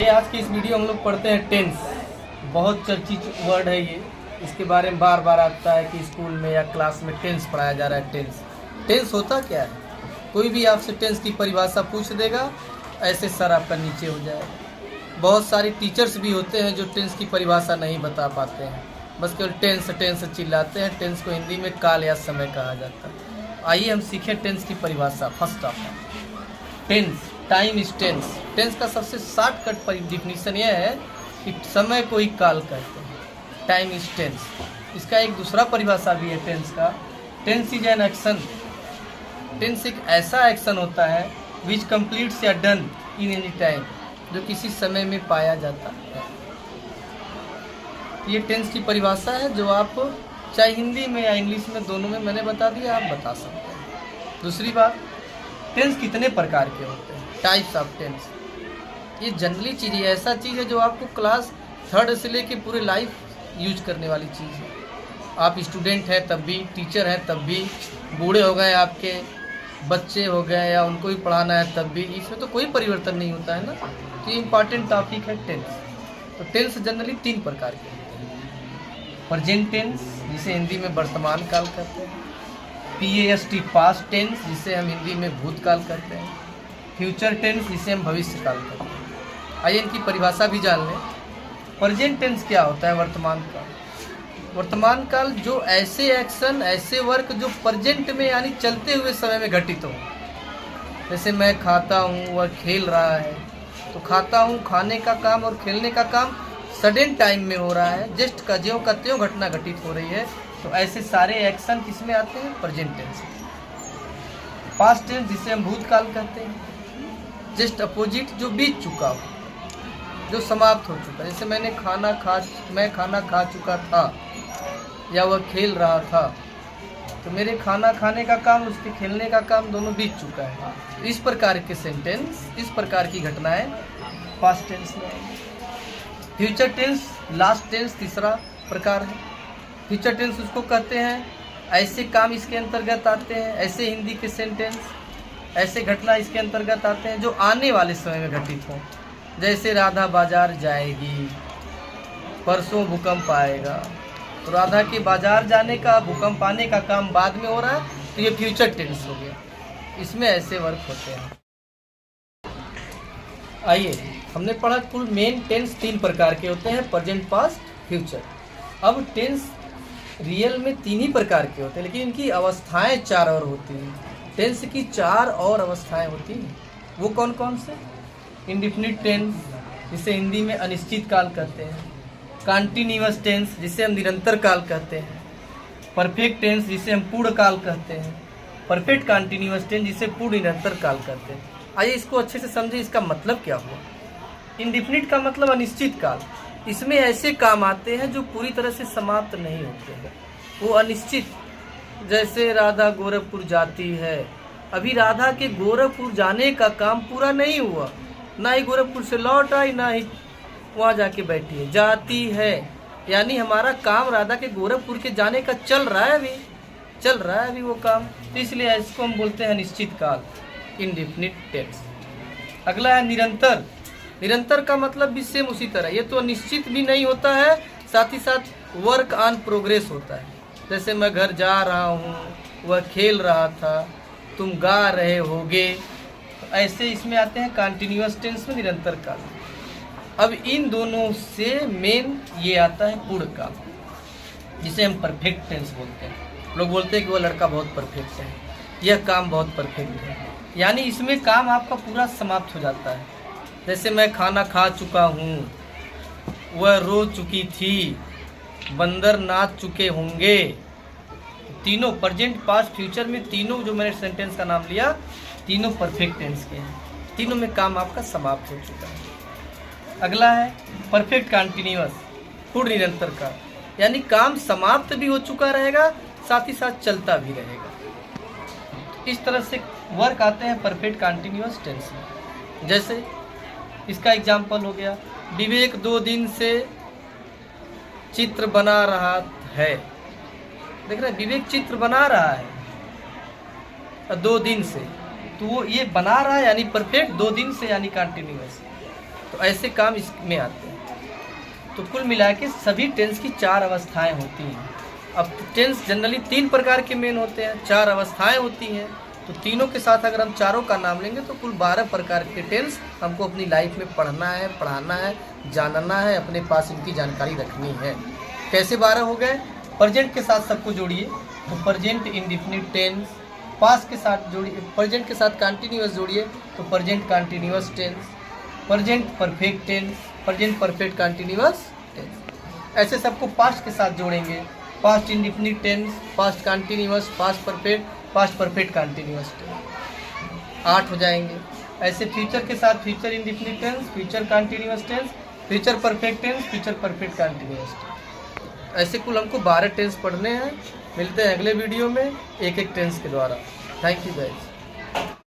ये आज की इस वीडियो हम लोग पढ़ते हैं टेंस। बहुत चर्चित वर्ड है ये, इसके बारे में बार बार आता है कि स्कूल में या क्लास में टेंस पढ़ाया जा रहा है। टेंस होता क्या है? कोई भी आपसे टेंस की परिभाषा पूछ देगा, ऐसे सर आपका नीचे हो जाएगा। बहुत सारे टीचर्स भी होते हैं जो टेंस की परिभाषा नहीं बता पाते हैं, बस केवल टेंस चिल्लाते हैं। टेंस को हिंदी में काल या समय कहा जाता है। आइए हम सीखें टेंस की परिभाषा। First of all, tense, time is tense. Tense का सबसे शॉर्टकट डिफिनीशन यह है कि समय को ही काल कहते हैं। Time is tense. इसका एक दूसरा परिभाषा भी है टेंस का। Tense is an action. Tense एक ऐसा एक्शन होता है विच कंप्लीट्स या डन इन एनी टाइम, जो किसी समय में पाया जाता है। ये टेंस की परिभाषा है जो आप चाहे हिंदी में या इंग्लिश में, दोनों में मैंने बता दिया, आप बता सकते हैं। दूसरी बात, टेंस कितने प्रकार के होते हैं? Types of tense. ये जनरली चीज़ है, ऐसा चीज़ है जो आपको क्लास 3rd से लेके पूरे लाइफ यूज करने वाली चीज़ है। आप स्टूडेंट हैं तब भी, टीचर हैं तब भी, बूढ़े हो गए आपके बच्चे हो गए या उनको भी पढ़ाना है तब भी, इसमें तो कोई परिवर्तन नहीं होता है ना। तो ये इम्पॉर्टेंट टॉपिक है टेंस। तो टेंस जनरली 3 प्रकार के होते हैं। प्रेजेंट टेंस, जिसे हिंदी में वर्तमान काल कहते हैं। PAST, पास्ट टेंस, जिसे हम हिंदी में भूतकाल कहते हैं। फ्यूचर टेंस, जिसे हम भविष्य काल कहते हैं। आइए इनकी परिभाषा भी जान लें। प्रेजेंट टेंस क्या होता है? वर्तमान काल। वर्तमान काल जो ऐसे एक्शन, ऐसे वर्क जो प्रेजेंट में यानी चलते हुए समय में घटित हो। जैसे मैं खाता हूँ, वह खेल रहा है, तो खाता हूँ, खाने का काम और खेलने का काम सडन टाइम में हो रहा है, जस्ट का ज्यों का त्यों घटना घटित हो रही है। तो ऐसे सारे एक्शन किसमें आते हैं? Present tense. पास्ट टेंस, जिसे हम भूतकाल कहते हैं, जस्ट अपोजिट, जो बीत चुका हो, जो समाप्त हो चुका। जैसे मैं खाना खा चुका था या वह खेल रहा था, तो मेरे खाना खाने का काम, उसके खेलने का काम दोनों बीत चुका है। तो इस प्रकार के सेंटेंस, इस प्रकार की घटनाएं पास्ट टेंस में। फ्यूचर टेंस, लास्ट टेंस, तीसरा प्रकार है। फ्यूचर टेंस उसको कहते हैं ऐसे काम इसके अंतर्गत आते हैं, ऐसे हिंदी के सेंटेंस, ऐसे घटना इसके अंतर्गत आते हैं जो आने वाले समय में घटित हों। जैसे राधा बाजार जाएगी, परसों भूकंप आएगा, तो राधा के बाजार जाने का, भूकंप आने का काम बाद में हो रहा है, तो ये फ्यूचर टेंस हो गया। इसमें ऐसे वर्क होते हैं। आइए, हमने पढ़ा कुल मेन टेंस 3 प्रकार के होते हैं, प्रेजेंट, पास्ट, फ्यूचर। अब टेंस रियल में 3 ही प्रकार के होते हैं, लेकिन इनकी अवस्थाएं 4 और होती हैं। टेंस की 4 और अवस्थाएं होती हैं। वो कौन कौन से? इंडिफिनिट टेंस, जिसे हिंदी में अनिश्चित काल कहते हैं। कॉन्टिन्यूअस टेंस, जिसे हम निरंतर काल कहते हैं। परफेक्ट टेंस, जिसे हम पूर्ण काल कहते हैं। परफेक्ट कॉन्टिन्यूअस टेंस, जिसे पूर्ण निरंतर काल कहते हैं। आइए इसको अच्छे से समझे, इसका मतलब क्या हुआ। इंडिफिनिट का मतलब अनिश्चित काल। इसमें ऐसे काम आते हैं जो पूरी तरह से समाप्त नहीं होते हैं, वो अनिश्चित। जैसे राधा गोरखपुर जाती है, अभी राधा के गोरखपुर जाने का काम पूरा नहीं हुआ, ना ही गोरखपुर से लौट आई, ना ही वहाँ जाके बैठी है, जाती है। यानी हमारा काम राधा के गोरखपुर के जाने का चल रहा है अभी वो काम। तो इसलिए इसको हम बोलते हैं अनिश्चित काल, इंडिफिनिट टेंस। अगला है निरंतर। निरंतर का भी सेम उसी तरह, ये तो अनिश्चित भी नहीं होता है, साथ ही साथ वर्क ऑन प्रोग्रेस होता है। जैसे मैं घर जा रहा हूँ, वह खेल रहा था, तुम गा रहे होगे, तो ऐसे इसमें आते हैं कॉन्टिन्यूअस टेंस में निरंतर काल। अब इन दोनों से मेन ये आता है पूर्ण काल, जिसे हम परफेक्ट टेंस बोलते हैं। लोग बोलते हैं कि वो लड़का बहुत परफेक्ट है, यह काम बहुत परफेक्ट है, यानी इसमें काम आपका पूरा समाप्त हो जाता है। जैसे मैं खाना खा चुका हूँ, वह रो चुकी थी, बंदर नाच चुके होंगे। तीनों प्रेजेंट, पास्ट, फ्यूचर में तीनों जो मैंने सेंटेंस का नाम लिया, तीनों परफेक्ट टेंस के हैं। तीनों में काम आपका समाप्त हो चुका है। अगला है परफेक्ट कॉन्टिन्यूअस, पूर्ण निरंतर का, यानी काम समाप्त भी हो चुका रहेगा, साथ ही साथ चलता भी रहेगा। इस तरह से वर्क आते हैं परफेक्ट कॉन्टिन्यूअस टेंस में। जैसे इसका एग्जाम्पल हो गया, विवेक 2 दिन से चित्र बना रहा है। देख रहे हैं, विवेक चित्र बना रहा है 2 दिन से, तो वो ये बना रहा है यानी परफेक्ट, 2 दिन से यानी कॉन्टिन्यूअस। तो ऐसे काम इसमें आते हैं। तो कुल मिला के सभी टेंस की 4 अवस्थाएं होती हैं। अब टेंस जनरली 3 प्रकार के मेन होते हैं, 4 अवस्थाएं होती हैं। तो तीनों के साथ अगर हम चारों का नाम लेंगे तो कुल 12 प्रकार के टेंस हमको अपनी लाइफ में पढ़ना है, पढ़ाना है, जानना है, अपने पास इनकी जानकारी रखनी है। कैसे 12 हो गए? प्रेजेंट के साथ सबको जोड़िए, तो प्रेजेंट इंडेफिनिट टेंस। पास्ट के साथ जोड़िए, प्रेजेंट के साथ कंटिन्यूअस जोड़िए तो present continuous tense. Present perfect tense, present perfect continuous tense. ऐसे सबको पास्ट के साथ जोड़ेंगे, past indefinite tense, past continuous, past perfect continuous tense. 8 हो जाएंगे। ऐसे फ्यूचर के साथ future indefinite tense, future continuous tense, future perfect tense, future perfect continuous tense. ऐसे कुल हमको 12 टेंस पढ़ने हैं। मिलते हैं अगले वीडियो में एक एक टेंस के द्वारा। Thank you guys.